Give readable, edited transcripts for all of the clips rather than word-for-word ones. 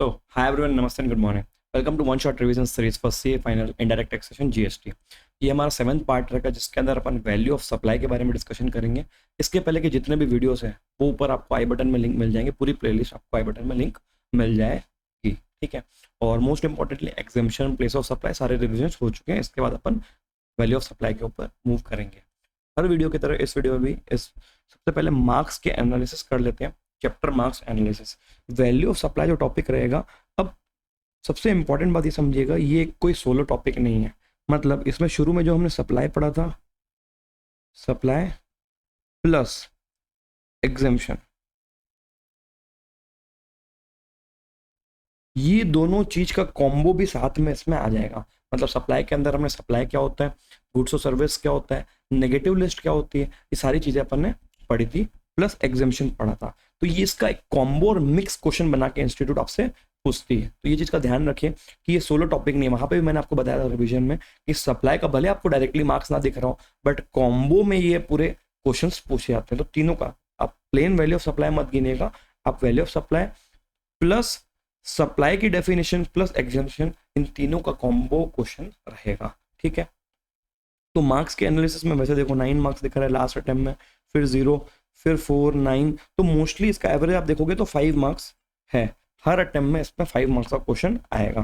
So, hi everyone, नमस्ते and good morning. Welcome to one shot revision series for CA final indirect taxation GST. ये हमारा 7th part रहेगा जिसके अंदर अपन value of supply के बारे में डिस्कशन करेंगे। इसके पहले के जितने भी वीडियोस हैं वो ऊपर आपको आई बटन में लिंक मिल जाएंगे, पूरी प्लेलिस्ट आपको आई बटन में लिंक मिल जाएगी, ठीक है। और most importantly exemption, place of supply सारे रिविजन हो चुके हैं। इसके बाद अपन वैल्यू ऑफ सप्लाई के ऊपर मूव करेंगे। हर वीडियो की तरह इस वीडियो में भी सबसे पहले मार्क्स के एनालिसिस कर लेते हैं। Chapter marks analysis, value of supply जो टॉपिक रहेगा। अब सबसे इंपॉर्टेंट बात ये समझिएगा, ये कोई सोलो टॉपिक नहीं है। मतलब इसमें शुरू में जो हमने सप्लाई पढ़ा था, सप्लाई प्लस एग्जेम्पशन, ये दोनों चीज का कॉम्बो भी साथ में इसमें आ जाएगा। मतलब सप्लाई के अंदर हमने सप्लाई क्या होता है, गुड्स और सर्विस क्या होता है, नेगेटिव लिस्ट क्या होती है, ये सारी चीजें अपन ने पढ़ी थी, प्लस एग्जेम्पशन पढ़ा था। तो ये इसका एक कॉम्बो और मिक्स क्वेश्चन बना के इंस्टीट्यूट आपसे पूछती है। तो ये चीज का ध्यान रखिए कि ये सोलो टॉपिक नहीं है। वहां पे भी मैंने आपको बताया था रिवीजन में कि सप्लाई का भले आपको डायरेक्टली मार्क्स ना दिख रहा हो, बट कॉम्बो में ये पूरे क्वेश्चंस पूछे जाते हैं। तो तीनों का आप प्लेन वैल्यू ऑफ सप्लाई मत गिनेगा, आप value of supply plus supply की डेफिनेशन प्लस एग्जेम्पशन, इन तीनों का कॉम्बो क्वेश्चन रहेगा, ठीक है। तो मार्क्स के एनालिसिस में वैसे देखो 9 मार्क्स दिख रहा है लास्ट अटेम्प्ट में, फिर 0, फिर 4, 9, तो मोस्टली इसका एवरेज आप देखोगे तो 5 मार्क्स है। हर अटेम्प्ट में इसमें 5 मार्क्स का क्वेश्चन आएगा,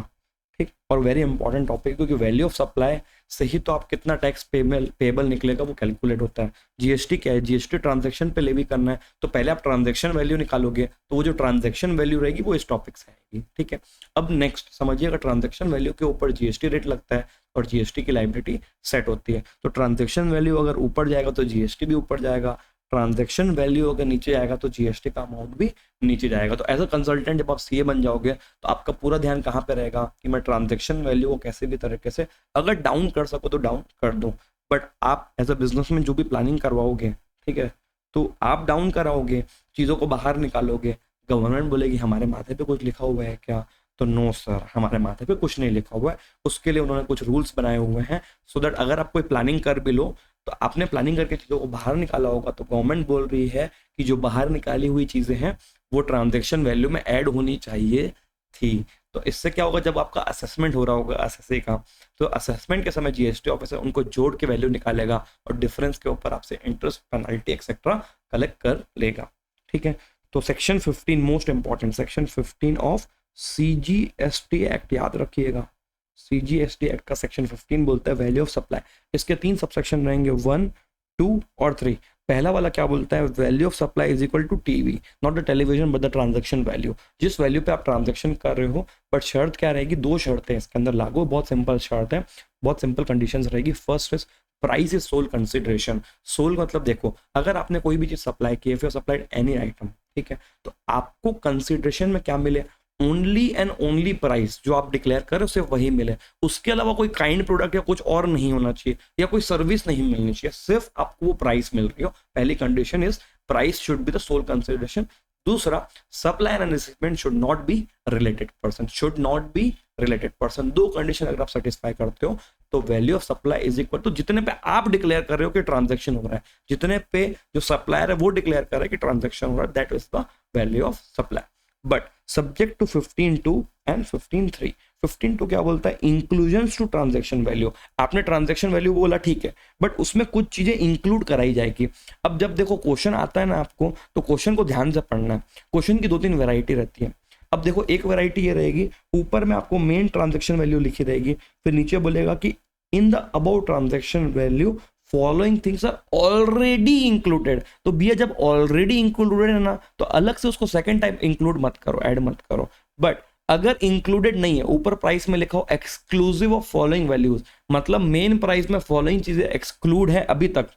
ठीक। और वेरी इंपॉर्टेंट टॉपिक, क्योंकि वैल्यू ऑफ सप्लाई से ही तो आप कितना टैक्स पेबल निकलेगा वो कैलकुलेट होता है। जीएसटी क्या है, जीएसटी ट्रांजैक्शन पे लेवी करना है, तो पहले आप ट्रांजैक्शन वैल्यू निकालोगे, तो वो जो ट्रांजैक्शन वैल्यू रहेगी वो इस टॉपिक से आएगी, ठीक है। अब नेक्स्ट समझिएगा, ट्रांजैक्शन वैल्यू के ऊपर जीएसटी रेट लगता है और जीएसटी की लायबिलिटी सेट होती है। तो ट्रांजैक्शन वैल्यू अगर ऊपर जाएगा तो जीएसटी भी ऊपर जाएगा, ट्रांजैक्शन वैल्यू अगर नीचे आएगा तो जीएसटी का अमाउंट भी नीचे जाएगा। तो एज अ कंसल्टेंट जब आप सीए बन जाओगे तो आपका पूरा ध्यान कहाँ पे रहेगा कि मैं ट्रांजैक्शन वैल्यू को कैसे भी तरीके से अगर डाउन कर सको तो डाउन कर दो। बट आप एज अ बिजनेसमैन जो भी प्लानिंग करवाओगे, ठीक है, तो आप डाउन कराओगे, चीज़ों को बाहर निकालोगे, गवर्नमेंट बोलेगी हमारे माथे पे कुछ लिखा हुआ है क्या, तो नो सर, हमारे माथे पे कुछ नहीं लिखा हुआ है। उसके लिए उन्होंने कुछ रूल्स बनाए हुए हैं, सो दैट अगर आप कोई प्लानिंग कर भी लो तो आपने प्लानिंग करके चीज़ों को बाहर निकाला होगा, तो गवर्नमेंट बोल रही है कि जो बाहर निकाली हुई चीज़ें हैं वो ट्रांजैक्शन वैल्यू में ऐड होनी चाहिए थी। तो इससे क्या होगा, जब आपका असेसमेंट हो रहा होगा एसएससी का, तो असेसमेंट के समय जीएसटी ऑफिसर उनको जोड़ के वैल्यू निकालेगा और डिफरेंस के ऊपर आपसे इंटरेस्ट, पेनल्टी एक्सेट्रा कलेक्ट कर लेगा, ठीक है। तो section 15 most important, section 15 of CGST act याद रखिएगा। सीजीएसटी एक्ट का सेक्शन 15 बोलता है वैल्यू ऑफ सप्लाई। इसके 3 सबसेक्शन रहेंगे, 1, 2 और 3। पहला वाला क्या बोलता है, value of supply is equal to TV, not the television but the transaction value. जिस वैल्यू पे आप ट्रांजैक्शन कर रहे हो, बट शर्त क्या रहेगी, 2 शर्तें इसके अंदर लागू, बहुत सिंपल शर्त है, बहुत सिंपल कंडीशंस रहेगी। First is price is sole consideration. Sole मतलब देखो, अगर आपने कोई भी चीज सप्लाई की है, फिर सप्लाइड एनी आइटम, ठीक है, तो आपको कंसिडरेशन में क्या मिले, ओनली एंड ओनली प्राइस जो आप डिक्लेयर करें सिर्फ वही मिले। उसके अलावा कोई काइंड प्रोडक्ट या कुछ और नहीं होना चाहिए, या कोई सर्विस नहीं मिलनी चाहिए, सिर्फ आपको वो प्राइस मिल रही हो। पहली condition is price should be the sole consideration. दूसरा, supplier and recipient should not be related person, should not be related person. 2 condition अगर आप सेटिस्फाई करते हो तो value of supply is equal to जितने पे आप डिक्लेयर कर रहे हो कि ट्रांजैक्शन हो रहा है, जितने पे जो सप्लायर है वो डिक्लेयर कर रहा है कि ट्रांजैक्शन हो रहा है, that is the value of supply. But subject to 15.2 and 15.3। 15.2 क्या बोलता है, इंक्लूजन्स टू ट्रांजैक्शन वैल्यू। आपने ट्रांजैक्शन वैल्यू बोला, ठीक है, बट उसमें कुछ चीजें इंक्लूड कराई जाएगी। अब जब देखो क्वेश्चन आता है ना आपको, तो क्वेश्चन को ध्यान से पढ़ना है। क्वेश्चन की 2-3 वैरायटी रहती है। अब देखो, एक वैरायटी ये रहेगी, ऊपर में आपको मेन ट्रांजैक्शन वैल्यू लिखी रहेगी, फिर नीचे बोलेगा कि in the about transaction value following things are already included. तो भैया जब ऑलरेडी इंक्लूडेड है ना, तो अलग से उसको सेकंड टाइम इंक्लूड मत करो, ऐड मत करो। बट अगर इंक्लूडेड नहीं है, ऊपर प्राइस में लिखा हो एक्सक्लूसिव ऑफ फॉलोइंग वैल्यूज, मतलब मेन प्राइस में फॉलोइंग चीजें एक्सक्लूड है अभी तक,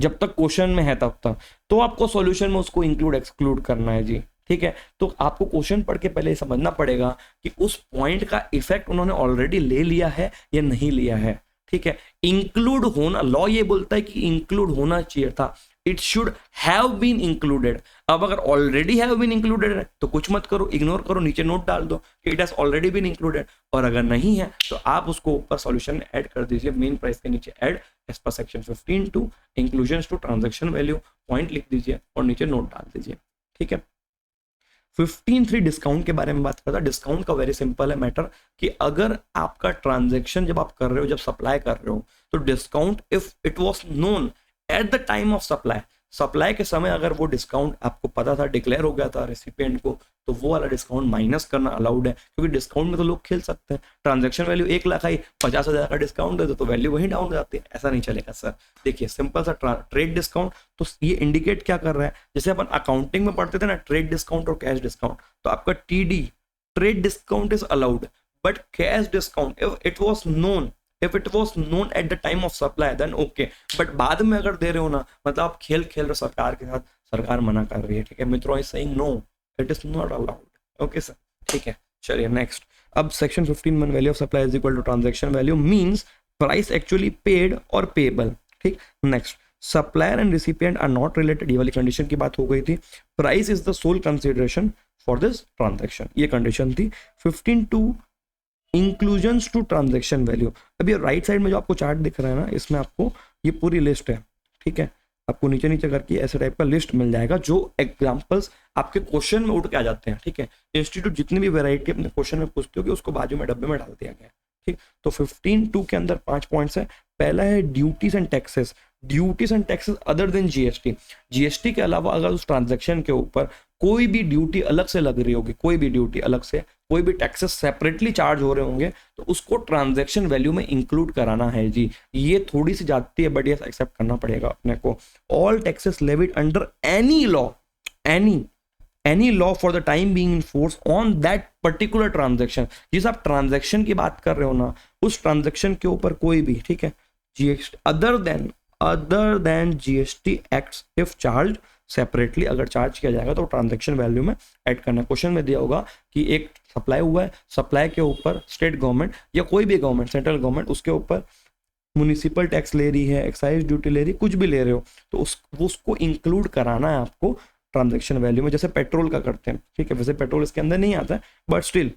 जब तक क्वेश्चन में है तब तक, तो आपको सॉल्यूशन में उसको इंक्लूड एक्सक्लूड करना है जी, ठीक है। तो आपको क्वेश्चन पढ़ के पहले समझना पड़ेगा कि उस पॉइंट का इफेक्ट उन्होंने ऑलरेडी ले लिया है या नहीं लिया है, ठीक है। इंक्लूड होना, लॉ ये बोलता है कि इंक्लूड होना चाहिए था, it should have been included. अब अगर ऑलरेडी हैव बीन इंक्लूडेड है तो कुछ मत करो, इग्नोर करो, नीचे नोट डाल दो कि it has already been included. और अगर नहीं है तो आप उसको ऊपर सॉल्यूशन में ऐड कर दीजिए, मेन प्राइस के नीचे add as per section 15.2 inclusion to transaction value, point लिख दीजिए और नीचे नोट डाल दीजिए, ठीक है। 15.3 डिस्काउंट के बारे में बात करता है। डिस्काउंट का वेरी सिंपल है मैटर कि अगर आपका ट्रांजेक्शन जब आप कर रहे हो, जब सप्लाई कर रहे हो, तो discount if it was known at the time of supply, supply के समय अगर वो डिस्काउंट आपको पता था, डिक्लेयर हो गया था रेसिपिएंट को, तो वो वाला डिस्काउंट माइनस करना अलाउड है, क्योंकि डिस्काउंट में तो लोग खेल सकते हैं। ट्रांजैक्शन वैल्यू 1 लाख आई, 50,000 का डिस्काउंट दे दो तो वैल्यू वहीं डाउन हो जाती है, ऐसा नहीं चलेगा सर। देखिए सिंपल सा ट्रेड डिस्काउंट, तो ये इंडिकेट क्या कर रहा है, जैसे अपन अकाउंटिंग में पढ़ते थे ना, ट्रेड डिस्काउंट और कैश डिस्काउंट, तो आपका TD trade discount is allowed, but cash discount if it was known at the time of supply then okay, but बाद में अगर दे रहे हो ना, मतलब आप खेल खेल रहे सरकार के साथ, सरकार मना कर रही है, ठीक है मित्रों, I saying no, it is not allowed. Okay sir, ठीक है, चलिए नेक्स्ट। अब section 15 value of supply is equal to transaction value means price actually paid और पेबल। ठीक, next, supplier and recipient are not related, ये वाली condition की बात हो गई थी। Price is the sole consideration for this transaction, ये कंडीशन थी। 15.2 इंक्लूजन्स टू ट्रांजैक्शन वैल्यू। अब ये राइट साइड में जो आपको चार्ट दिख रहा है ना, इसमें आपको ये पूरी लिस्ट है, ठीक है, आपको नीचे नीचे करके ऐसे टाइप का लिस्ट मिल जाएगा, जो एग्जांपल्स आपके क्वेश्चन में उठ के आ जाते हैं। ठीक है, इंस्टीट्यूट जितनी भी वैरायटी अपने क्वेश्चन में पूछते हो कि उसको बाजू में डब्बे में डाल दिया गया। ठीक, तो 15.2 के अंदर 5 पॉइंट्स है। पहला है duties and taxes, duties and taxes other than GST, GST के अलावा अगर उस ट्रांजैक्शन के ऊपर कोई भी ड्यूटी अलग से लग रही होगी, कोई भी ड्यूटी अलग से, कोई भी टैक्सेस सेपरेटली चार्ज हो रहे होंगे, तो उसको ट्रांजैक्शन वैल्यू में इंक्लूड कराना है जी। ये थोड़ी सी जाती है बट ये एक्सेप्ट करना पड़ेगा अपने को। All taxes levied under any law, any law for the time being in force on that particular transaction, जिस आप ट्रांजैक्शन की बात कर रहे हो ना, उस ट्रांजैक्शन के ऊपर कोई भी, ठीक है, GST other than GST acts if charge separately, अगर चार्ज किया जाएगा तो ट्रांजैक्शन वैल्यू में ऐड करना। क्वेश्चन में दिया होगा कि एक सप्लाई हुआ है, सप्लाई के ऊपर स्टेट गवर्नमेंट या कोई भी गवर्नमेंट, सेंट्रल गवर्नमेंट, उसके ऊपर म्युनिसिपल टैक्स ले रही है, एक्साइज ड्यूटी ले रही है, कुछ भी ले रहे हो, तो उसको इंक्लूड कराना है आपको ट्रांजैक्शन वैल्यू में, जैसे पेट्रोल का करते हैं। ठीक है, वैसे पेट्रोल इसके अंदर नहीं आता है, बट स्टिल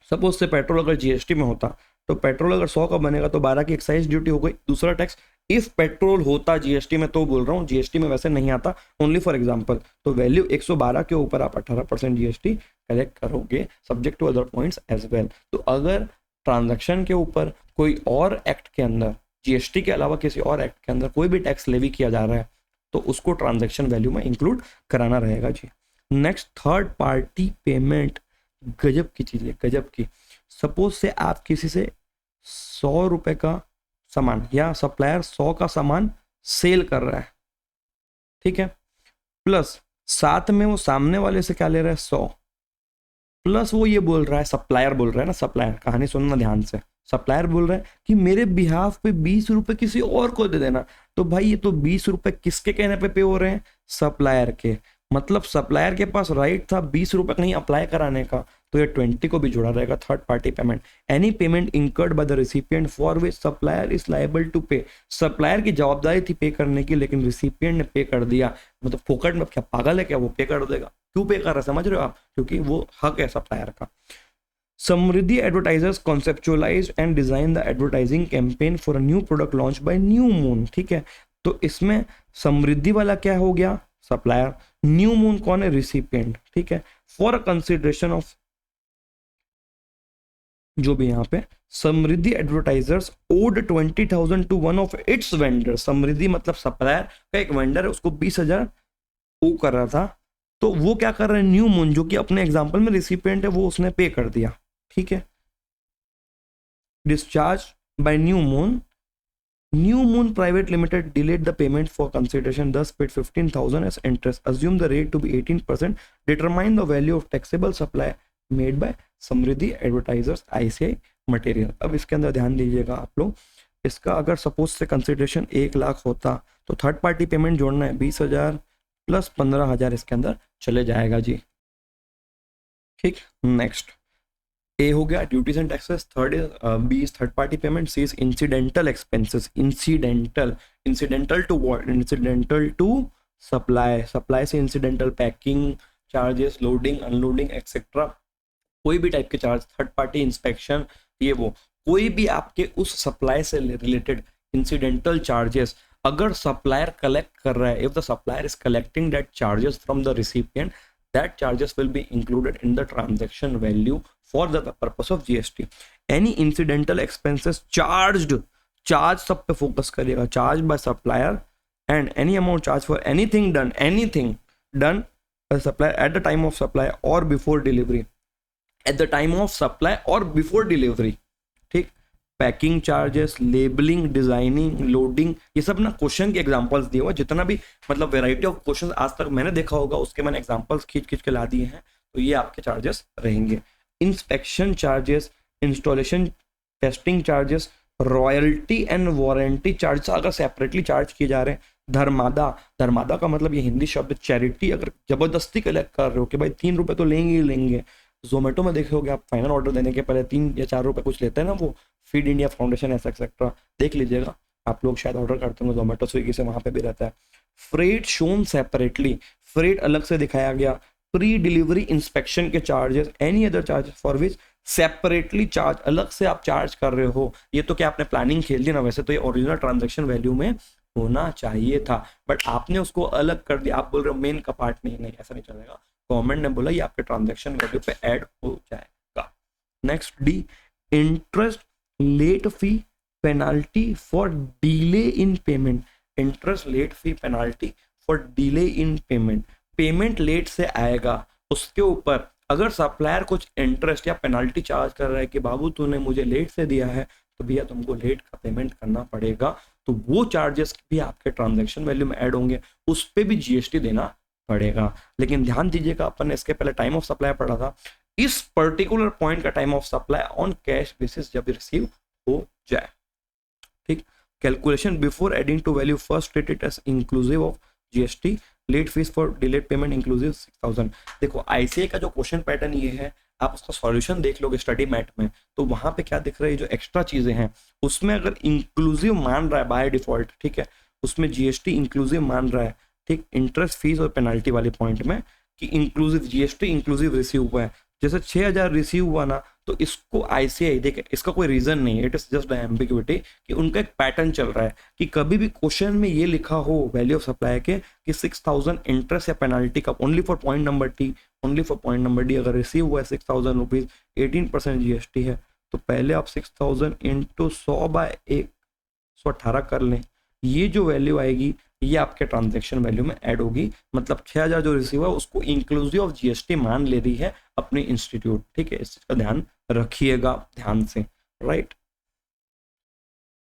सपोज से पेट्रोल अगर जीएसटी में होता, तो पेट्रोल अगर 100 का बनेगा तो 12 की एक्साइज ड्यूटी हो गई, दूसरा टैक्स। इफ पेट्रोल होता जीएसटी में, तो बोल रहा हूँ जीएसटी में वैसे नहीं आता, ओनली फॉर एग्जांपल, तो वैल्यू 112 के ऊपर आप 18% जीएसटी कलेक्ट करोगे, subject to other points as well. तो अगर ट्रांजैक्शन के ऊपर कोई और एक्ट के अंदर, जीएसटी के अलावा किसी और एक्ट के अंदर कोई भी टैक्स लेवी किया जा रहा है, तो उसको ट्रांजैक्शन वैल्यू में इंक्लूड कराना रहेगा जी। नेक्स्ट, थर्ड पार्टी पेमेंट, गजब की चीज है, गजब की। सपोज से आप किसी से 100 रुपए का सामान, या सप्लायर 100 का सामान सेल कर रहा है, ठीक है, प्लस साथ में वो सामने वाले से क्या ले रहा है, 100, प्लस वो ये बोल रहा है, सप्लायर बोल रहा है ना, सप्लायर, कहानी सुनना ध्यान से, सप्लायर बोल रहा है कि मेरे बिहाफ पे 20 रुपए किसी और को दे देना। तो भाई ये तो 20 रुपए किसके कहने पे हो रहे हैं, सप्लायर के, मतलब सप्लायर के पास राइट था 20 रुपए कहीं अप्लाई कराने का, तो ये 20 को भी जुड़ा रहेगा। Third party payment, any payment incurred by the recipient for which supplier is liable to pay, supplier की जवाबदारी थी पे करने की, लेकिन रिसिपिएंट ने पे कर दिया, मतलब फोकट में, क्या पागल है क्या, वो पे कर देगा, क्यों पे कर रहा है, समझ रहे हो आप, क्योंकि वो हक है सप्लायर का। Samriddhi advertisers conceptualise and design the advertising campaign for a new product launch by New Moon. ठीक है, तो इसमें समृद्धि वाला क्या हो गया, सप्लायर, न्यू मून कौन है, रिसिपिएंट। ठीक है, फॉर कंसिडरेशन ऑफ, जो भी यहाँ पे Samriddhi advertisers owed 20,000 to one of its vendor, Samriddhi मतलब सप्लायर का एक वेंडर है, उसको 20,000 ओ कर रहा था, तो वो क्या कर रहा है, न्यू मून, जो कि अपने एग्जांपल में रिसिपिएंट है, वो उसने पे कर दिया। ठीक है, discharge by New moon private limited delayed the payment for consideration, thus paid 15,000 as interest, assume the rate to be 18%, determine the value of taxable supply made by Samriddhi advertisers ICI material. अब इसके अंदर ध्यान दीजिएगा आप लोग, इसका अगर suppose से कंसिडरेशन 1 लाख होता, तो थर्ड पार्टी पेमेंट जोड़ना है 20,000 प्लस 15,000 इसके अंदर चले जाएगा जी। ठीक, नेक्स्ट, ए हो गया duties and taxes, third is B is third party payment, C is incidental expenses, incidental to what, incidental to supply, supply से incidental packing charges, loading unloading etcetera, कोई भी टाइप के चार्ज, थर्ड पार्टी इंस्पेक्शन, ये वो कोई भी आपके उस सप्लाई से रिलेटेड इंसिडेंटल चार्जेस अगर सप्लायर कलेक्ट कर रहा है, if the supplier is collecting that charges from the recipient, that charges will be included in the transaction value for the purpose of GST. Any incidental expenses charged, charge सब पे focus करिएगा, charged by supplier and any amount charged for anything done by supplier at the time of supply or before delivery, at the time of supply or before delivery, ठीक. Packing charges, labelling, designing, loading, ये सब ना question के examples दिए हुए, जितना भी मतलब वेराइटी ऑफ क्वेश्चन आज तक मैंने देखा होगा उसके मैंने एग्जांपल्स खींच के ला दिए हैं, तो ये आपके चार्जेस रहेंगे. Inspection charges, installation testing charges, royalty and warranty charges अगर सेपरेटली चार्ज किए जा रहे हैं. धर्मादा का मतलब ये हिंदी शब्द चैरिटी, अगर जबरदस्ती कलेक्ट कर रहे हो कि भाई 3 रुपए तो लेंगे ही लेंगे. जोमेटो में देखे होगे आप, फाइनल ऑर्डर देने के पहले 3 या 4 रुपए कुछ लेते हैं ना, वो फीड इंडिया फाउंडेशन ऐसा एक्सेट्रा, देख लीजिएगा आप लोग शायद ऑर्डर करते होंगे जोमेटो स्विगी से, वहां पे भी रहता है. फ्रेट शोन सेपरेटली, फ्रेट अलग से दिखाया गया. प्री डिलीवरी इंस्पेक्शन के charges, any other charges for which separately charge, अलग से आप चार्ज कर रहे हो. ये तो क्या आपने प्लानिंग खेल दी ना, वैसे तो ये ओरिजिनल ट्रांजेक्शन वैल्यू में होना चाहिए था, बट आपने उसको अलग कर दिया. आप बोल रहे हो मेन का पार्ट नहीं, ऐसा नहीं चलेगा. गवर्नमेंट ने बोला ये आपके ट्रांजैक्शन वैल्यू पे ऐड हो जाएगा. Next D, interest late fee penalty for delay in payment. Interest late fee penalty for delay in payment, payment late से आएगा उसके ऊपर अगर सप्लायर कुछ इंटरेस्ट या पेनाल्टी चार्ज कर रहा है कि बाबू तूने मुझे लेट से दिया है तो भैया तुमको लेट का पेमेंट करना पड़ेगा, तो वो चार्जेस भी आपके ट्रांजैक्शन वैल्यू में ऐड होंगे, उस पर भी जीएसटी देना पड़ेगा. लेकिन ध्यान दीजिएगा, अपन ने इसके पहले टाइम ऑफ सप्लाई पढ़ा था, इस पर्टिकुलर पॉइंट का time of supply on cash basis जब रिसीव हो जाए, ठीक. Calculation before adding to value first treated as inclusive of GST, late fees for delayed payment inclusive 6000. देखो आईसीए का जो क्वेश्चन पैटर्न ये है, आप उसका सॉल्यूशन देख लोगे स्टडी मैट में, तो वहां पे क्या दिख रहा है, जो एक्स्ट्रा चीजें हैं उसमें अगर इंक्लूसिव मान रहा है बाय डिफॉल्ट, ठीक है, उसमें जीएसटी इंक्लूसिव मान रहा है, ठीक, इंटरेस्ट फीस और पेनाल्टी वाले पॉइंट में कि इंक्लूसिव जीएसटी इंक्लूसिव रिसीव हुआ है. जैसे 6000 रिसीव हुआ ना, तो इसको आईसीआई देखे, इसका कोई रीजन नहीं है, इट इज जस्ट एम्बिग्युइटी कि उनका एक पैटर्न चल रहा है कि कभी भी क्वेश्चन में ये लिखा हो वैल्यू ऑफ सप्लाई के कि 6000 इंटरेस्ट या पेनाल्टी का only for point number T, only for point number D, अगर रिसीव हुआ है 6000 रुपीज, 18% जीएसटी है, तो पहले आप 6000 इंटू 100/118 कर लें. ये जो वैल्यू आएगी ये आपके ट्रांजैक्शन वैल्यू में ऐड होगी. मतलब 6000 जो रिसीव है उसको इंक्लूसिव ऑफ जीएसटी मान ले रही है अपनी इंस्टीट्यूट, ठीक है. इस चीज का ध्यान रखिएगा ध्यान से, right.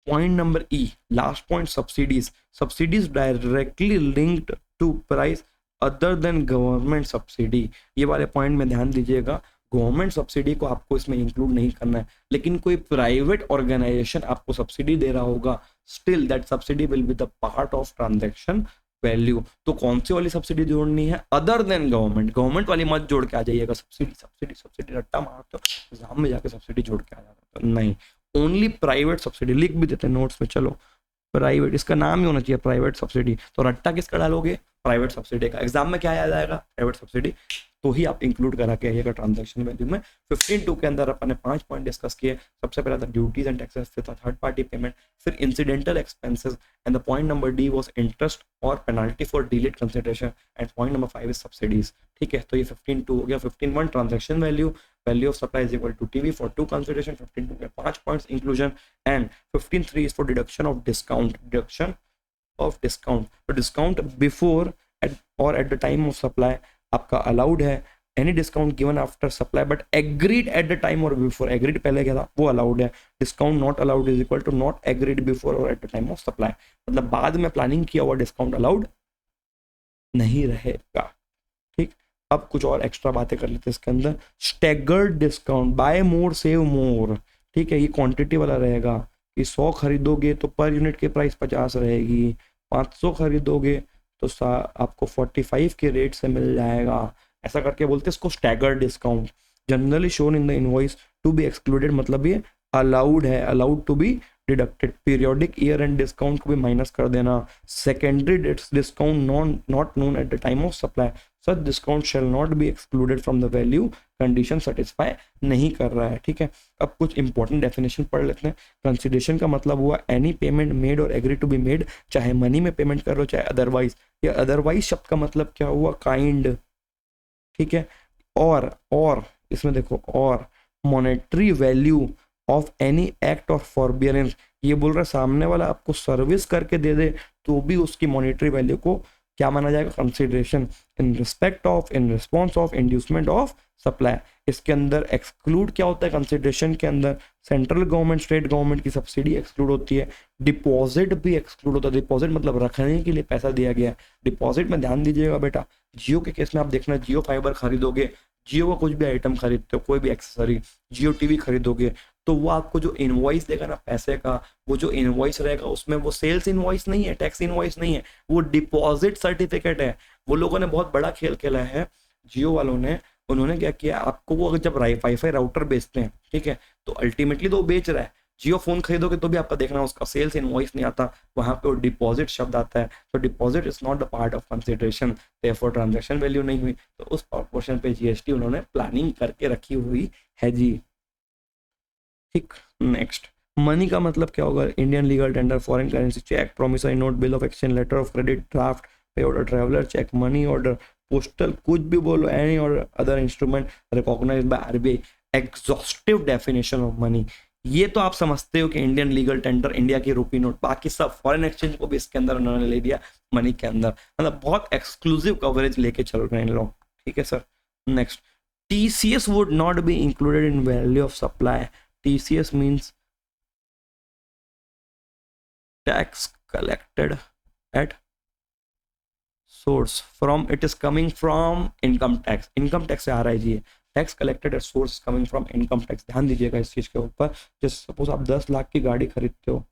Point number E, last point, subsidies. Subsidies directly linked to price other than government subsidy. ये वाले पॉइंट में ध्यान दीजिएगा, गवर्नमेंट सब्सिडी को आपको इसमें इंक्लूड नहीं करना है, लेकिन कोई प्राइवेट ऑर्गेनाइजेशन आपको सब्सिडी दे रहा होगा, still that subsidy will be the part of transaction value. तो कौन सी वाली सब्सिडी जोड़नी है, अदर देन गवर्नमेंट. गवर्नमेंट वाली मत जोड़ के आ जाइएगा, सब्सिडी सब्सिडी सब्सिडी रट्टा मारते हो, एग्जाम में जाके सब्सिडी जोड़ के आ जाता है, नहीं. ओनली प्राइवेट सब्सिडी, लिख भी देते हैं नोट्स में, चलो प्राइवेट, इसका नाम ही होना चाहिए प्राइवेट सब्सिडी. तो रट्टा किसका डालोगे, प्राइवेट सब्सिडी का. एग्जाम में क्या याद आएगा, प्राइवेट सब्सिडी, तो ही आप इंक्लूड करा के आइएगा ट्रांजैक्शन वैल्यू में. 15.2 के अंदर अपन ने 5 पॉइंट डिस्कस किए. सबसे पहला था ड्यूटीज एंड टैक्सेस, फिर था थर्ड पार्टी पेमेंट, फिर incidental expenses, and the point number D was interest और penalty for delayed consideration, and point number 5 is subsidies, ठीक है. तो ये 15.2 हो गया. 15.1 transaction value, value of supply is equal to TV for 2 consideration. 15.2 के 5 points inclusion, and 15.3 is for deduction of discount, deduction of discount. तो discount before और at the time of supply आपका अलाउड है. Any discount given after supply but agreed at the time और before, agreed पहले क्या था वो allowed है. Discount not allowed is equal to not agreed before और at the time of supply, मतलब बाद में प्लानिंग किया हुआ डिस्काउंट अलाउड नहीं रहेगा, ठीक. अब कुछ और एक्स्ट्रा बातें कर लेते हैं इसके अंदर. स्टैगर्ड डिस्काउंट, बाय मोर सेव मोर, ठीक है. ये क्वांटिटी वाला रहेगा कि 100 खरीदोगे तो पर यूनिट की प्राइस 50 रहेगी, 500 खरीदोगे तो आपको 45 के रेट से मिल जाएगा. ऐसा करके बोलते हैं इसको staggered discount. Generally shown in the invoice to be excluded, मतलब ये अलाउड है, allowed to be deducted. Periodic year end discount को भी माइनस कर देना. Secondary discount not known at the time of supply, such discount shall not be excluded from the value condition satisfy नहीं कर रहा है, ठीक है. अब कुछ इंपॉर्टेंट डेफिनेशन पढ़ लेते हैं. कंसिडरेशन का मतलब हुआ एनी पेमेंट मेड और एग्री टू बी मेड, चाहे मनी में पेमेंट कर लो चाहे अदरवाइज. या अदरवाइज शब्द का मतलब क्या हुआ, काइंड, ठीक है। और इसमें देखो, और monetary value of any act of forbearance, ये बोल रहा है सामने वाला आपको सर्विस करके दे दे तो भी उसकी मॉनेटरी वैल्यू को क्या माना जाएगा, consideration in respect of, in response of, inducement of supply. इसके अंदर एक्सक्लूड क्या होता है, कंसिडरेशन के अंदर सेंट्रल गवर्नमेंट स्टेट गवर्नमेंट की सब्सिडी एक्सक्लूड होती है, डिपॉजिट भी एक्सक्लूड होता है। डिपॉजिट मतलब रखने के लिए पैसा दिया गया है। डिपॉजिट में ध्यान दीजिएगा बेटा, जियो के केस में आप देखना, जियो फाइबर खरीदोगे, जियो का कुछ भी आइटम खरीदते हो, कोई भी एक्सेसरी, जियो टीवी खरीदोगे, तो वो आपको जो इनवॉइस देगा ना पैसे का, वो जो इनवॉइस रहेगा उसमें वो सेल्स इनवॉइस नहीं है, टैक्स इनवॉइस नहीं है, वो डिपॉजिट सर्टिफिकेट है। वो लोगों ने बहुत बड़ा खेल खेला है जियो वालों ने। उन्होंने क्या किया, आपको वो जब वाईफाई राउटर बेचते हैं, ठीक है, तो अल्टीमेटली तो वो बेच रहा है। जियो फोन खरीदोगे तो भी आपका देखना उसका सेल्स इनवॉइस नहीं आता, वहां पे वो डिपॉजिट शब्द आता है। तो deposit is not the part of consideration, therefore transaction value नहीं हुई। तो उस प्रोपोर्शन पे जीएसटी उन्होंने प्लानिंग करके रखी हुई है जी। ठीक, नेक्स्ट, मनी का मतलब क्या होगा, Indian legal tender, foreign currency, cheque, promissory note, bill of exchange, letter of credit, draft, pay order, traveller cheque, money order, postal, कुछ भी बोलो, एनी और other instrument recognised by RBI. Exhaustive definition of money, ये तो आप समझते हो कि इंडियन लीगल टेंडर, इंडिया की रुपी नोट, बाकी सब फॉरेन एक्सचेंज को भी इसके अंदर उन्होंने ले लिया मनी के अंदर। मतलब बहुत एक्सक्लूसिव कवरेज लेके चल रहे हैं लोग, ठीक है sir. Next, TCS would not be included in value of supply. TCS means tax collected at source from, it is coming from income tax, income tax से आ रहा है जी। Tax collected at source coming from income tax, ध्यान दीजिएगा इस चीज के ऊपर। जैसे सपोज आप 10 लाख की गाड़ी खरीदते हो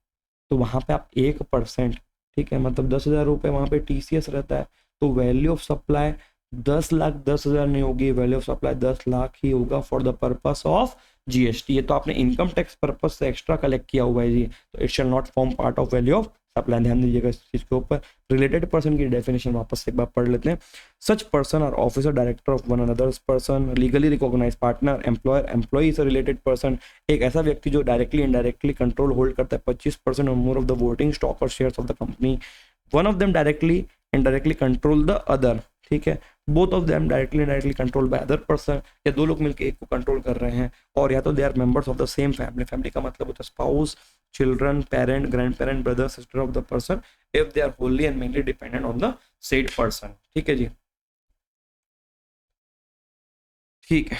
तो वहां पे आप 1%, ठीक है, मतलब 10,000 रुपये वहां पे TCS रहता है। तो वैल्यू ऑफ सप्लाई 10 लाख 10,000 नहीं होगी, वैल्यू ऑफ सप्लाई 10 लाख ही होगा for the purpose of GST. ये तो आपने इनकम टैक्स पर्पज से एक्स्ट्रा कलेक्ट किया हुआ है जी, तो it shall not form part of value of supply. ध्यान दीजिएगा इस चीज के ऊपर। रिलेटेड पर्सन की डेफिनेशन वापस से एक बार पढ़ लेते हैं। Such person are officer director of one another person, legally recognise partner, employer, employee is a related person. एक ऐसा व्यक्ति जो डायरेक्टली इनडायरेक्टली कंट्रोल होल्ड करता है 25% और more of the voting stock और shares of the company. One of them directly indirectly control the other, ठीक है, both of them directly indirectly control by other person, या दो लोग मिलकर एक को कंट्रोल कर रहे हैं, और या तो they are members of the same family. Family का मतलब होता है spouse, children, parent, grand parent, brother, sister of the person, if they are wholly and mainly dependent on the said person. ठीक है जी, ठीक है,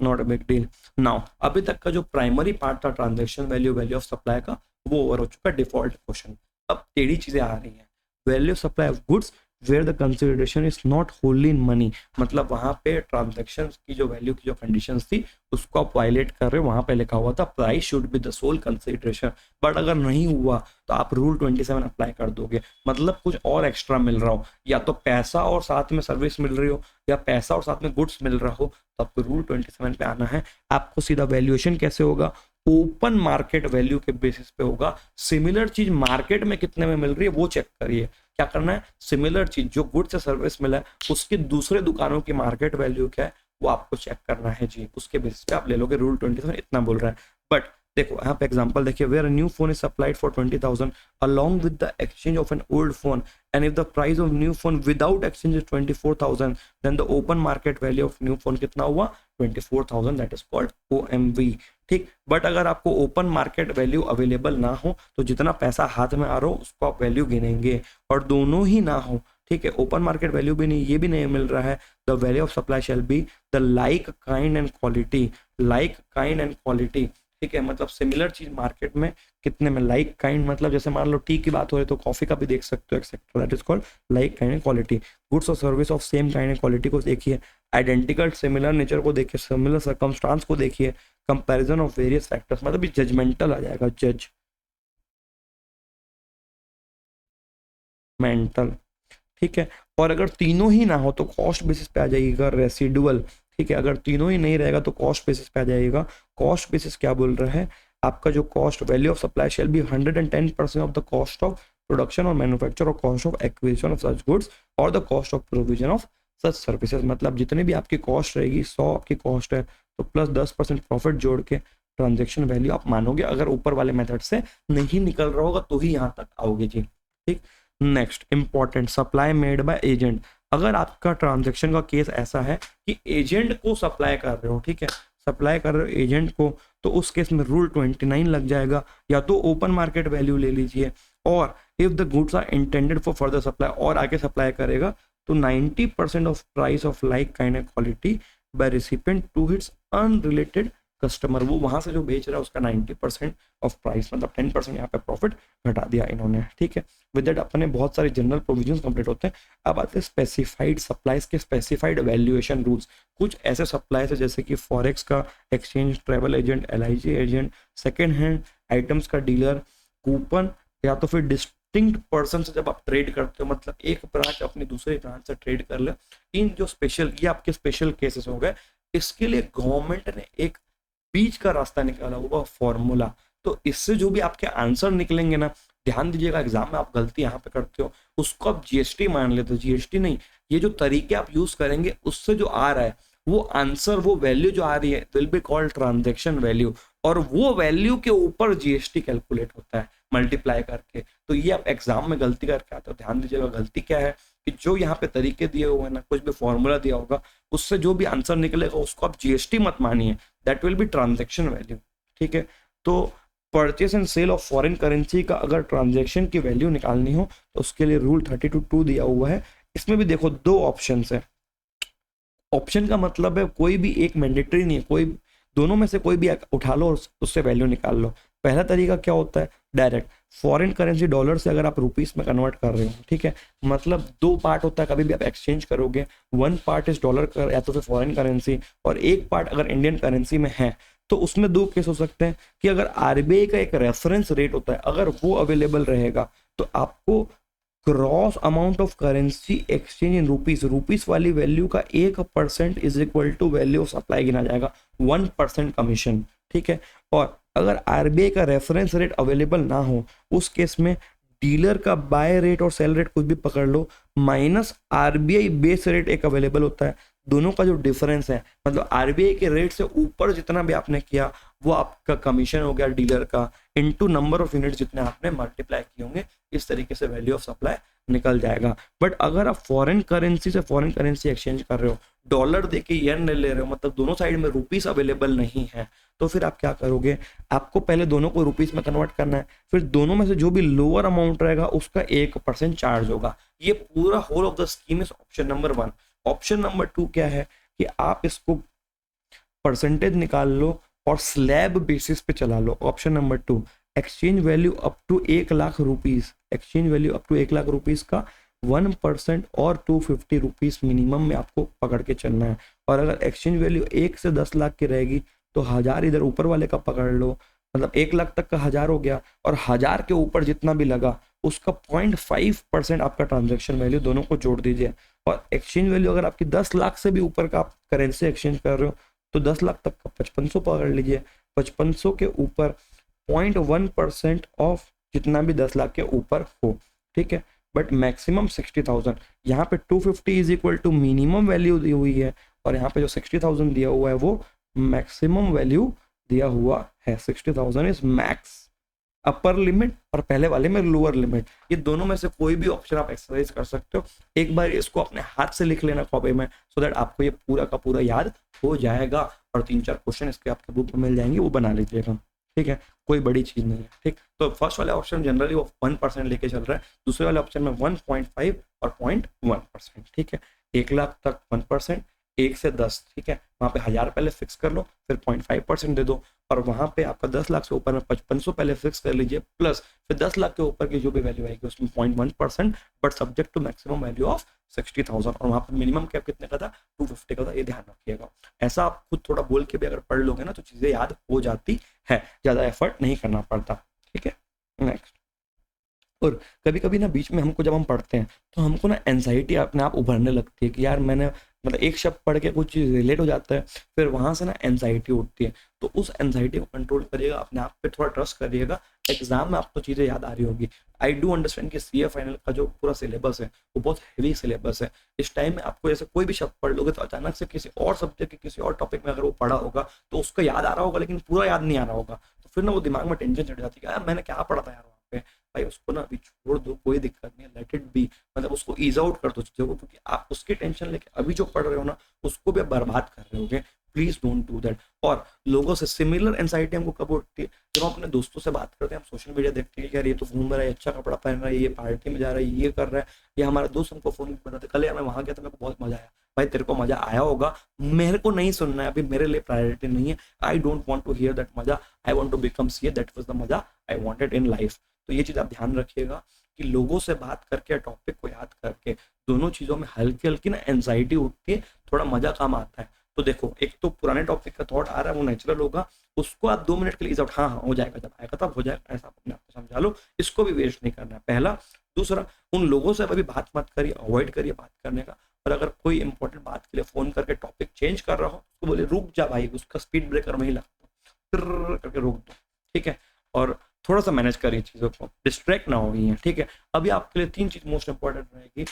not a big deal. Now अभी तक का जो प्राइमरी पार्ट था transaction value, value of supply का, वो ओवर हो चुका है। डिफॉल्ट क्वेश्चन, अब टेढ़ी चीजें आ रही हैं। Value supply of goods where the consideration is not wholly in money, मतलब वहां पे ट्रांजैक्शन की जो वैल्यू की जो कंडीशंस थी उसको आप वायलेट कर रहे हो। वहां पे लिखा हुआ था price should be the sole consideration, but अगर नहीं हुआ तो आप रूल 27 अप्लाई कर दोगे। मतलब कुछ और एक्स्ट्रा मिल रहा हो, या तो पैसा और साथ में सर्विस मिल रही हो, या पैसा और साथ में गुड्स मिल रहा हो, तो आपको रूल 27 पे आना है। आपको सीधा वैल्यूएशन कैसे होगा, ओपन मार्केट वैल्यू के बेसिस पे होगा। सिमिलर चीज मार्केट में कितने में मिल रही है वो चेक करिए। क्या करना है, सिमिलर चीज जो गुड्स या सर्विस मिला है उसकी दूसरे दुकानों की मार्केट वैल्यू क्या है वो आपको चेक करना है जी। उसके बेसिस पे आप ले लोगे। रूल 27 इतना बोल रहा है। बट देखो यहाँ पे एग्जांपल देखिए, where a new phone is supplied for 20,000 along with the exchange of an old phone, and if the price of new phone without exchange is 24,000, then the open market value of new phone कितना हुआ 24,000, that is called OMV। ठीक, but अगर आपको open market value available ना हो तो जितना पैसा हाथ में आ रहा हो उसको आप वैल्यू गिनेंगे, और दोनों ही ना हो, ठीक है, ओपन मार्केट वैल्यू भी नहीं, ये भी नहीं मिल रहा है, the value of supply shall be the like kind and quality, like kind and quality. ठीक है, मतलब सिमिलर चीज मार्केट में कितने में, लाइक काइंड मतलब जैसे मान लो टी की बात हो रही तो कॉफी का भी देख सकते हो etcetera, that is called like kind and quality. Goods और service of same kind and quality को देखिए, आइडेंटिकल सिमिलर नेचर को देखिए, सिमिलर सर्कमस्टांस को देखिए, कंपैरिजन ऑफ वेरियस फैक्टर्स, मतलब जजमेंटल आ जाएगा, जजमेंटल। ठीक है, और अगर तीनों ही ना हो तो कॉस्ट बेसिस पे आ जाएगा रेसिडुअल। ठीक है, अगर तीनों ही नहीं रहेगा तो कॉस्ट बेसिस पे आ जाएगा। कॉस्ट बेसिस क्या बोल रहा है, आपका जो cost value of supply shall be 110% of the cost of production और मैन्युफैक्चर और cost of acquisition of such goods और the cost of provision of such services. मतलब जितनी भी आपकी कॉस्ट रहेगी 100 आपकी कॉस्ट है तो प्लस 10% प्रॉफिट जोड़ के ट्रांजेक्शन वैल्यू आप मानोगे। अगर ऊपर वाले मेथड से नहीं निकल रहा होगा तो ही यहाँ तक आओगे जी। ठीक, next important, supply made by agent. अगर आपका ट्रांजेक्शन का केस ऐसा है कि एजेंट को सप्लाई कर रहे हो, ठीक है, सप्लाई कर रहे हो एजेंट को, तो उस केस में रूल 29 लग जाएगा, या तो ओपन मार्केट वैल्यू ले लीजिए, और if the goods are intended for further supply, और आगे सप्लाई करेगा तो 90% of price of like kind and quality by recipient to its unrelated customer, वो वहां से जो बेच रहा है उसका 90% ऑफ प्राइस, मतलब 10% यहाँ पे प्रॉफिट घटा दिया इन्होंने, ठीक है। विद दैट अपने बहुत सारे जनरल प्रोविजंस कंप्लीट होते हैं। अब आते हैं स्पेसिफाइड सप्लाईज के स्पेसिफाइड वैल्यूएशन रूल्स। कुछ ऐसे सप्लाईज है जैसे कि फॉरेक्स का exchange, travel agent, LIC agent, second hand items का डीलर, कूपन, या तो फिर डिस्टिंक्ट पर्सन से जब आप ट्रेड करते हो, मतलब एक ब्रांच अपनी दूसरी ब्रांच से ट्रेड कर ले, इन जो स्पेशल, ये आपके स्पेशल केसेस हो गए। इसके लिए गवर्नमेंट ने एक बीच का रास्ता निकाला हुआ फॉर्मूला, तो इससे जो भी आपके आंसर निकलेंगे ना, ध्यान दीजिएगा, एग्जाम में आप गलती यहाँ पे करते हो उसको आप GST मान लेते हो, GST नहीं, ये जो तरीके आप यूज करेंगे उससे जो आ रहा है वो आंसर, वो वैल्यू जो आ रही है will be called transaction value, और वो वैल्यू के ऊपर GST कैलकुलेट होता है मल्टीप्लाई करके। तो ये आप एग्जाम में गलती करके आते हो, ध्यान दीजिएगा गलती क्या है कि जो यहाँ पे तरीके दिए हुए हैं ना, कुछ भी फॉर्मूला दिया होगा, उससे जो भी आंसर निकलेगा उसको आप GST मत मानिए, that will be transaction value, ठीक है। तो purchase and sale of foreign currency का अगर ट्रांजैक्शन की वैल्यू निकालनी हो तो उसके लिए रूल 32(2) दिया हुआ है। इसमें भी देखो दो ऑप्शन है। ऑप्शन का मतलब है कोई भी एक मैंडेटरी नहीं है, कोई दोनों में से कोई भी उठा लो और उससे वैल्यू निकाल लो। पहला तरीका क्या होता है, डायरेक्ट फॉरेन करेंसी डॉलर से अगर आप रुपीस में कन्वर्ट कर रहे हो, ठीक है, मतलब दो पार्ट होता है, कभी भी आप एक्सचेंज करोगे, वन पार्ट इज डॉलर या तो फिर फॉरेन करेंसी, और एक पार्ट अगर इंडियन करेंसी में है, तो उसमें दो केस हो सकते हैं कि अगर RBI का एक रेफरेंस रेट होता है, अगर वो अवेलेबल रहेगा तो आपको cross amount of currency exchange in rupees वाली वैल्यू का 1% is equal to value of supply गिना जाएगा, 1% कमीशन, ठीक है। और अगर RBI का रेफरेंस रेट अवेलेबल ना हो, उस केस में डीलर का बाय रेट और सेल रेट कुछ भी पकड़ लो, माइनस RBI बेस रेट एक अवेलेबल होता है, दोनों का जो डिफरेंस है, मतलब RBI के रेट से ऊपर जितना भी आपने किया वो आपका कमीशन हो गया डीलर का, इनटू नंबर ऑफ यूनिट जितने आपने मल्टीप्लाई किए होंगे, इस तरीके से वैल्यू ऑफ सप्लाई निकल जाएगा। बट अगर आप फॉरेन करेंसी से फॉरेन करेंसी एक्सचेंज कर रहे हो, डॉलर देके येन ले रहे हो, मतलब दोनों साइड में रुपीस अवेलेबल नहीं है, तो फिर आप क्या करोगे, आपको पहले दोनों को रुपीस में कन्वर्ट करना है, फिर दोनों में से जो भी लोअर अमाउंट रहेगा उसका 1% चार्ज होगा। ये पूरा whole of the scheme is option number 1। Option number 2 क्या है कि आप इसको परसेंटेज निकाल लो और स्लैब बेसिस पे चला लो। Option number 2, exchange value up to 1 lakh rupees, exchange value up to 1 lakh rupees का 1% और 250 रुपीज मिनिमम में आपको पकड़ के चलना है। और अगर एक्सचेंज वैल्यू 1 से 10 लाख की रहेगी तो 1000 इधर ऊपर वाले का पकड़ लो, मतलब 1 लाख तक का 1000 हो गया, और 1000 के ऊपर जितना भी लगा उसका 0.5% आपका ट्रांजेक्शन वैल्यू, दोनों को जोड़ दीजिए। और एक्सचेंज वैल्यू अगर आपकी 10 लाख से भी ऊपर का आप करेंसी एक्सचेंज कर रहे हो तो 10 लाख तक का 5500 पकड़ लीजिए, 5500 के ऊपर 0.1% ऑफ जितना भी 10 लाख के ऊपर हो, ठीक है। बट मैक्सिमम 60,000, यहाँ पे 250 is equal to minimum value दी हुई है, और यहाँ पे जो 60,000 दिया हुआ है वो मैक्सिमम वैल्यू दिया हुआ है। 60,000 इज मैक्स अपर लिमिट, और पहले वाले में लोअर लिमिट। ये दोनों में से कोई भी ऑप्शन आप एक्सरसाइज कर सकते हो। एक बार इसको अपने हाथ से लिख लेना कॉपी में, सो दैट आपको ये पूरा का पूरा याद हो जाएगा, और 3-4 क्वेश्चन इसके आपके बुक में मिल जाएंगे, वो बना लीजिएगा, ठीक है, कोई बड़ी चीज नहीं है, ठीक। तो फर्स्ट वाले ऑप्शन जनरली वो 1% लेके चल रहा है, दूसरे वाले ऑप्शन में 1.5 और 0.1%, ठीक है। 1 लाख तक 1%, 1 से 10, ठीक है, वहाँ पे 1000 पहले फिक्स कर लो, फिर 0.5% दे दो, और वहाँ पे आपका 10 लाख से ऊपर में 5500 पहले फिक्स कर लीजिए, प्लस फिर 10 लाख के ऊपर की जो भी वैल्यू आएगी उसमें 0.1%, but subject to maximum value of 60,000, और वहाँ पर मिनिमम कैप कितने का था, 250 का था, ये ध्यान रखिएगा। ऐसा आप खुद थोड़ा बोल के भी अगर पढ़ लोगे ना तो चीजें याद हो जाती है, ज्यादा एफर्ट नहीं करना पड़ता, ठीक है। नेक्स्ट, और कभी कभी ना बीच में हमको जब हम पढ़ते हैं तो हमको ना एंजाइटी अपने आप उभरने लगती है कि यार मैंने मतलब एक शब्द पढ़ के कुछ चीज़ रिलेट हो जाता है, फिर वहां से ना एंजाइटी उठती है। तो उस एंजाइटी को कंट्रोल करिएगा, अपने आप पे थोड़ा ट्रस्ट करिएगा, एग्जाम में आपको चीज़ें याद आ रही होगी। आई डू अंडरस्टैंड कि CA फाइनल का जो पूरा सिलेबस है वो बहुत हैवी सिलेबस है। इस टाइम में आपको जैसे कोई भी शब्द पढ़ लोगे तो अचानक से किसी और सब्जेक्ट के किसी और टॉपिक में अगर वो पढ़ा होगा तो उसका याद आ रहा होगा, लेकिन पूरा याद नहीं आ रहा होगा, तो फिर ना वो दिमाग में टेंशन चढ़ जाती है, यार मैंने क्या पढ़ा था यार, पे, भाई उसको ना अभी छोड़ दो, कोई दिक्कत नहीं है, लेट इट बी, मतलब उसको ईज आउट कर दो चीजों को, क्योंकि आप उसकी टेंशन लेके अभी जो पढ़ रहे हो ना उसको भी आप बर्बाद कर रहे होगे। Please don't do that. और लोगों से सिमिलर एंजाइटी हमको कब उठती है, जब हम अपने दोस्तों से बात करते हैं, हम सोशल मीडिया देखते हैं कि यार ये तो घूम रहा है, अच्छा कपड़ा पहन रहा है, ये पार्टी में जा रहा है, ये कर रहा है, ये हमारा दोस्त हमको फोन बताते कल यार मैं वहां गया था, मेरे को बहुत मजा आया। भाई तेरे को मजा आया होगा, मेरे को नहीं सुनना है, अभी मेरे लिए प्रायोरिटी नहीं है। I don't want to hear that मजा, I want to become CA, that was the मजा आई वांटेड इन लाइफ। तो ये चीज आप ध्यान रखिएगा कि लोगों से बात करके, टॉपिक को याद करके, दोनों चीजों में हल्की हल्की ना एंजाइटी उठती है, थोड़ा मजा कम आता है। तो देखो, एक तो पुराने टॉपिक का थॉट आ रहा है, वो नेचुरल होगा, उसको आप 2 मिनट के लिए आउट, हाँ हाँ हो जाएगा, जब आएगा तब हो जाएगा, ऐसा अपने आप को समझा लो, इसको भी वेस्ट नहीं करना है, पहला। दूसरा, उन लोगों से अभी बात मत करिए, अवॉइड करिए बात करने का। और अगर कोई इंपॉर्टेंट बात के लिए फोन करके टॉपिक चेंज कर रहा हो तो बोले रुक जा भाई, उसका स्पीड ब्रेकर में ही लगता, फिर करके रोक दो, ठीक है। और थोड़ा सा मैनेज करिए चीज़ों को, डिस्ट्रैक्ट ना हो गई है, ठीक है। अभी आपके लिए 3 चीज मोस्ट इंपॉर्टेंट रहेगी,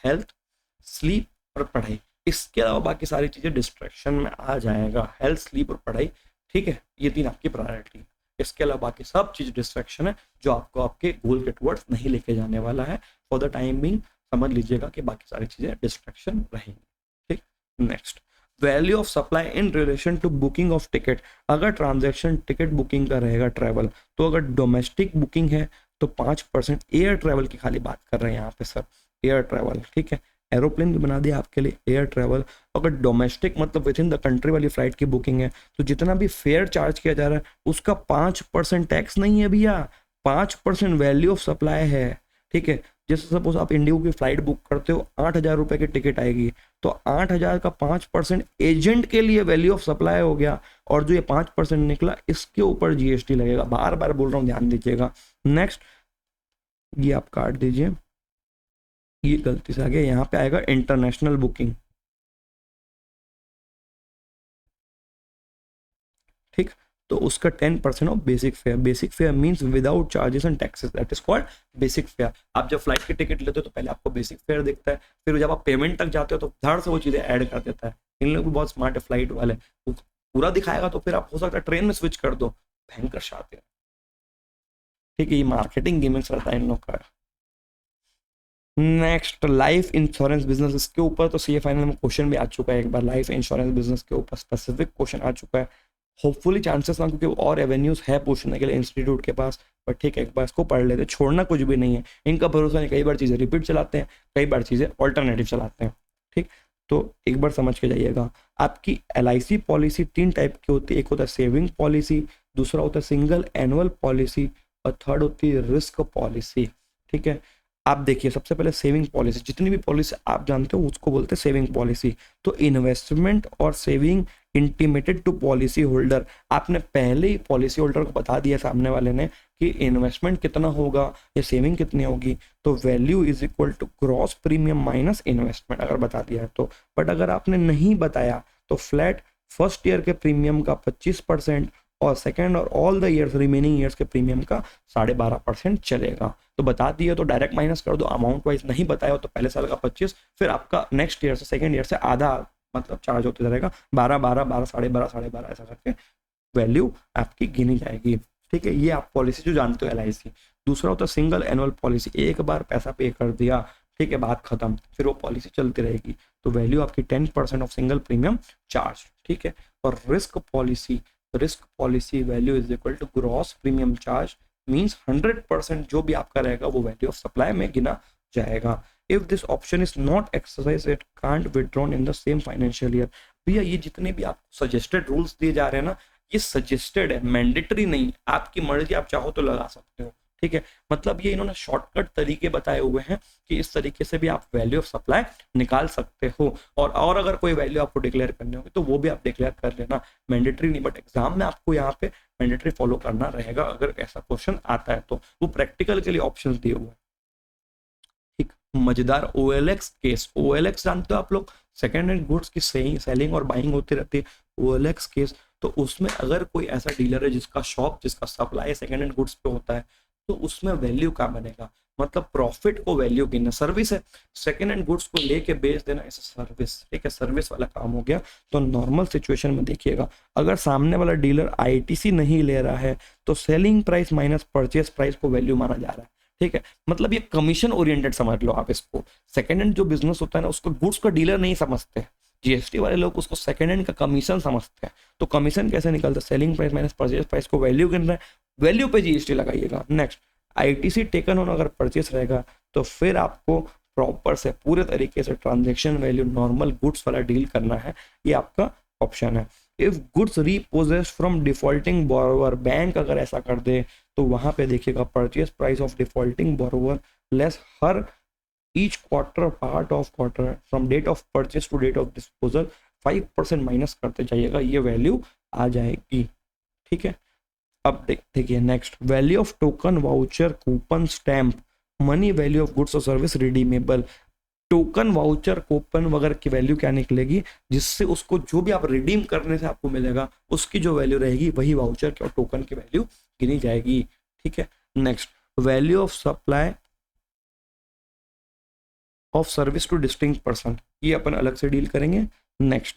हेल्थ, स्लीप और पढ़ाई। इसके अलावा बाकी सारी चीजें डिस्ट्रैक्शन में आ जाएगा, हेल्थ, स्लीप और पढ़ाई, ठीक है, ये 3 आपकी प्रायोरिटी। इसके अलावा बाकी सब चीज डिस्ट्रैक्शन है जो आपको आपके गोल के टुवर्ड्स नहीं लेके जाने वाला है। फॉर द टाइम बिंग समझ लीजिएगा कि बाकी सारी चीजें डिस्ट्रैक्शन रहेंगी, ठीक। Next, value of supply in relation to booking of ticket. अगर ट्रांजैक्शन टिकट बुकिंग का रहेगा ट्रैवल, तो अगर डोमेस्टिक बुकिंग है तो 5%, एयर ट्रैवल की खाली बात कर रहे हैं यहाँ पे सर, एयर ट्रैवल, ठीक है, एरोप्लेन भी बना दिया आपके लिए, एयर ट्रैवल। अगर डोमेस्टिक मतलब विद इन द कंट्री वाली फ्लाइट की बुकिंग है, तो जितना भी फेयर चार्ज किया जा रहा है उसका 5% टैक्स नहीं है भैया, 5% वैल्यू ऑफ सप्लाई है, ठीक है। जैसे सपोज आप इंडिगो की फ्लाइट बुक करते हो, 8,000 रुपए की टिकट आएगी, तो 8,000 का 5% एजेंट के लिए वैल्यू ऑफ सप्लाई हो गया, और जो ये 5% निकला इसके ऊपर जीएसटी लगेगा, बार बार बोल रहा हूँ, ध्यान दीजिएगा। नेक्स्ट, ये आप काट दीजिए, ये गलती से आ गया, यहाँ पे आएगा इंटरनेशनल बुकिंग, ठीक। तो उसका 10% of basic fair, basic fair means without charges and taxes, that is called basic fair. आप जब फ्लाइट की टिकट लेते हो तो पहले आपको बेसिक फेयर दिखता है, फिर जब आप पेमेंट तक जाते हो तो धड़ से वो चीजें ऐड कर देता है। इन लोग भी बहुत स्मार्ट है फ्लाइट वाले, वो पूरा दिखाएगा तो फिर आप हो सकता है ट्रेन में स्विच कर दो, भयंकर शातिर, ठीक है, ये मार्केटिंग गेमिंग्स रहता है इन लोग का। नेक्स्ट, लाइफ इंश्योरेंस बिजनेस, इसके ऊपर तो सीए फाइनल में क्वेश्चन भी आ चुका है एक बार, लाइफ इंश्योरेंस बिजनेस के ऊपर स्पेसिफिक क्वेश्चन आ चुका है। होपफुली चांसेस ना, क्योंकि और एवेन्यूज है पूछने के लिए इंस्टीट्यूट के पास, पर ठीक है, एक बार इसको पढ़ लेते, छोड़ना कुछ भी नहीं है, इनका भरोसा नहीं, कई बार चीज़ें रिपीट चलाते हैं, कई बार चीज़ें ऑल्टरनेटिव चलाते हैं, ठीक। तो एक बार समझ के जाइएगा, आपकी LIC पॉलिसी 3 टाइप की होती है, एक होता है सेविंग पॉलिसी, दूसरा होता है सिंगल एनुअल पॉलिसी, और थर्ड होती है रिस्क पॉलिसी, ठीक है। आप देखिए, सबसे पहले सेविंग पॉलिसी, जितनी भी पॉलिसी आप जानते हो उसको बोलते हैं सेविंग पॉलिसी। तो इन्वेस्टमेंट और saving intimated to policy holder, आपने पहले ही पॉलिसी होल्डर को बता दिया सामने वाले ने कि इन्वेस्टमेंट कितना होगा या सेविंग कितनी होगी, तो value is equal to gross premium minus investment, अगर बता दिया है तो। बट अगर आपने नहीं बताया तो फ्लैट फर्स्ट ईयर के प्रीमियम का 25% और सेकेंड और all the years remaining years के प्रीमियम का 12.5% चलेगा। तो बता दिए तो डायरेक्ट माइनस कर दो, अमाउंट वाइज नहीं बताया तो पहले साल का 25, फिर आपका नेक्स्ट ईयर से सेकेंड ईयर से आधा मतलब चार्ज होते जाएगा, 12, 12, 12, 12.5, 12.5 ऐसा करके वैल्यू आपकी गिनी जाएगी, ठीक है। ये आप पॉलिसी जो जानते हो LIC। दूसरा होता है सिंगल एनुअल पॉलिसी, एक बार पैसा पे कर दिया, ठीक है, बात खत्म, फिर वो पॉलिसी चलती रहेगी, तो वैल्यू आपकी 10% ऑफ सिंगल प्रीमियम चार्ज, ठीक है। और risk policy value is equal to gross premium charge, means 100% जो भी आपका रहेगा वो वैल्यू ऑफ सप्लाई में गिना जाएगा। If this option is not exercise it can't withdrawn in the same financial year. भैया ये जितने भी आप सजेस्टेड रूल्स दिए जा रहे हैं ना, ये सजेस्टेड है, मैंडेटरी नहीं, आपकी मर्जी, आप चाहो तो लगा सकते हो, ठीक है। मतलब ये इन्होंने शॉर्टकट तरीके बताए हुए हैं कि इस तरीके से भी आप वैल्यू ऑफ सप्लाई निकाल सकते हो। और अगर कोई वैल्यू आपको डिक्लेयर करनी होगी तो वो भी आप डिक्लेयर कर लेना, मैंडेटरी नहीं, बट एग्जाम में आपको यहाँ पे मैंडेटरी फॉलो करना रहेगा अगर ऐसा क्वेश्चन आता है तो। वो प्रैक्टिकल के लिए ऑप्शन दिए हुए हैं, ठीक। मजेदार OLX केस, OLX जानते हो आप लोग, सेकेंड हैंड गुड्स की सेलिंग और बाइंग होती रहती है, OLX केस। तो उसमें अगर कोई ऐसा डीलर है जिसका शॉप, जिसका सप्लाई सेकेंड हैंड गुड्स पे होता है, तो उसमें वैल्यू क्या बनेगा, मतलब प्रॉफिट को वैल्यू गिनना, सर्विस है, सेकेंड हैंड गुड्स को लेके बेच देना इस सर्विस, ठीक है, सर्विस वाला काम हो गया। तो नॉर्मल सिचुएशन में देखिएगा, अगर सामने वाला डीलर आईटीसी नहीं ले रहा है तो selling price minus purchase price को वैल्यू माना जा रहा है, ठीक है। मतलब ये कमीशन ओरिएंटेड समझ लो आप इसको। सेकेंड हैंड जो बिजनेस होता है ना, उसको गुड्स का डीलर नहीं समझते, जीएसटी वाले लोग उसको सेकेंड हैंड का कमीशन समझते हैं। तो कमीशन कैसे निकलता है, selling price minus purchase price को वैल्यू गिन रहा है, वैल्यू पे जीएसटी लगाइएगा। नेक्स्ट, आईटीसी टेकन ऑन अगर परचेस रहेगा तो फिर आपको प्रॉपर से पूरे तरीके से ट्रांजेक्शन वैल्यू नॉर्मल गुड्स वाला डील करना है, ये आपका ऑप्शन है। If goods repossessed from defaulting borrower, bank अगर ऐसा कर दे तो वहां पे देखिएगा purchase price of defaulting borrower less हर each quarter part of quarter from date of purchase to date of disposal 5% minus करते जाइएगा, ये वैल्यू आ जाएगी, ठीक है। अब देखिए next, value of token voucher coupon stamp money value of goods और service redeemable. Token voucher coupon वगैरह की वैल्यू क्या निकलेगी, जिससे उसको जो भी आप रिडीम करने से आपको मिलेगा उसकी जो वैल्यू रहेगी वही वाउचर की और टोकन की वैल्यू गिनी जाएगी, ठीक है। Next, value of supply of service two distinct person, ये अपन अलग से डील करेंगे। नेक्स्ट,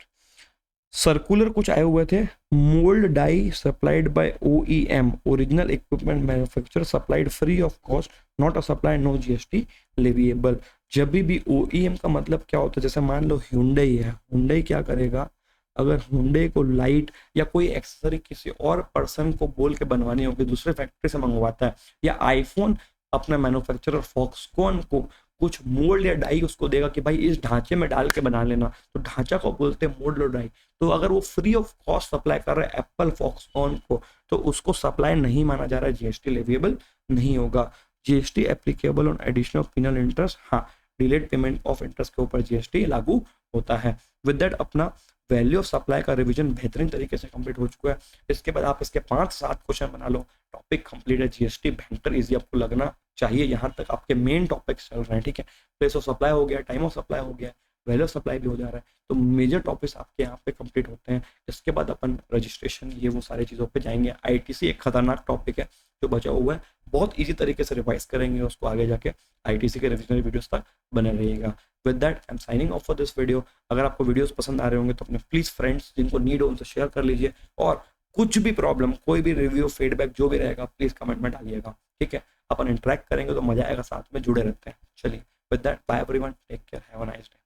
सर्कुलर कुछ आए हुए थे, mould die supplied by OEM original equipment manufacturer supplied free of cost not a supply no GST leviable. जब भी ओईएम का मतलब क्या होता है, जैसे मान लो हुंडई है, हुंडई क्या करेगा, अगर हुंडई को लाइट या कोई एक्सेसरी किसी और पर्सन को बोल के बनवानी होगी, दूसरे फैक्ट्री से मंगवाता है, या आईफोन अपने मैन्युफैक्चरर फॉक्सकॉन को कुछ मोल्ड या डाई उसको देगा कि भाई इस ढांचे में डाल के बना लेना, तो ढांचा को बोलते हैं मोल्ड और डाई। तो अगर वो फ्री ऑफ कॉस्ट सप्लाई कर रहा है एप्पल फॉक्सकॉन को, तो उसको सप्लाई नहीं माना जा रहा है, जीएसटी लेविएबल नहीं होगा। GST applicable on additional penal interest, हाँ, डिलेड पेमेंट ऑफ इंटरेस्ट के ऊपर जीएसटी लागू होता है। विद दैट अपना वैल्यू ऑफ सप्लाई का रिवीजन बेहतरीन तरीके से कंप्लीट हो चुका है। इसके बाद आप इसके 5-7 क्वेश्चन बना लो, टॉपिक कंप्लीट है। जीएसटी भयंकर इजी आपको लगना चाहिए, यहाँ तक आपके मेन टॉपिक्स चल रहे हैं, ठीक है। प्लेस ऑफ सप्लाई हो गया, टाइम ऑफ सप्लाई हो गया, वैल्यू ऑफ सप्लाई भी हो जा रहा है, तो मेजर टॉपिक्स आपके यहाँ पे कंप्लीट होते हैं। इसके बाद अपन रजिस्ट्रेशन ये वो सारी चीज़ों पे जाएंगे। आईटीसी एक खतरनाक टॉपिक है जो बचा हुआ है, बहुत ईजी तरीके से रिवाइज करेंगे उसको आगे जाके। आईटीसी के रिविजनल वीडियोस तक बने रहिएगा। With that I am signing off for this video. अगर आपको वीडियोस पसंद आ रहे होंगे तो अपने प्लीज़ फ्रेंड्स जिनको नीड हो उनसे शेयर कर लीजिए, और कुछ भी प्रॉब्लम, कोई भी रिव्यू फीडबैक जो भी रहेगा प्लीज़ कमेंट में डालिएगा, ठीक है। अपन इंटरेक्ट करेंगे तो मजा आएगा, साथ में जुड़े रहते हैं। चलिए, with that bye everyone, take care, have a nice day.